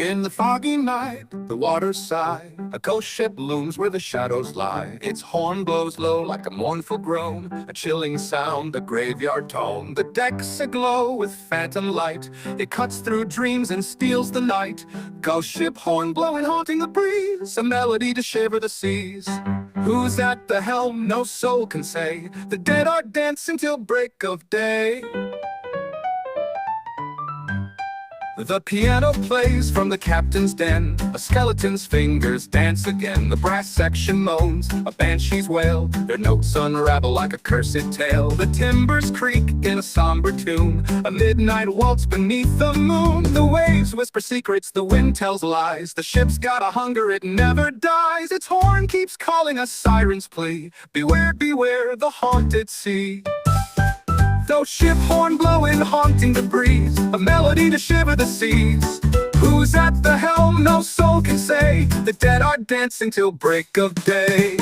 In the foggy night, the waters sigh. A ghost ship looms where the shadows lie. Its horn blows low like a mournful groan, a chilling sound, a graveyard tone. The deck's aglow with phantom light. It cuts through dreams and steals the night. Ghost ship horn blowing, haunting the breeze, a melody to shiver the seas. Who's at the helm? No soul can say. The dead are dancing till break of day. The piano plays from the captain's den. A skeleton's fingers dance again. The brass section moans, a banshee's wail. Their notes unravel like a cursed tale. The timbers creak in a somber tune, a midnight waltz beneath the moon. The waves whisper secrets, the wind tells lies. The ship's got a hunger, it never dies. Its horn keeps calling a siren's plea. Beware, beware the haunted sea. Though ship horn blowing, haunting the breeze, a melody to shiver the seas. Who's at the helm? No soul can say. The dead are dancing till break of day.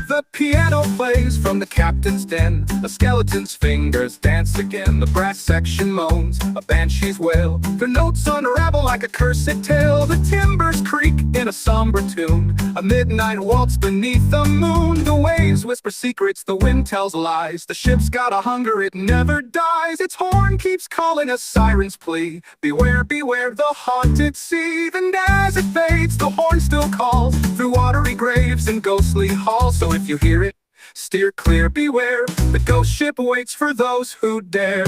The piano plays from the captain's den. A skeleton's fingers dance again. The brass section moans, a banshee's wail. Their notes unravel like a cursed tale. The timbers creak in a somber tune, a midnight waltz beneath the moon. The waves whisper secrets, the wind tells lies. The ship's got a hunger, it never dies. Its horn keeps calling a siren's plea. Beware, beware the haunted sea. Then as it fades, the horn still calls through watery graves and ghostly halls. So if you hear it, steer clear, beware. The ghost ship waits for those who dare.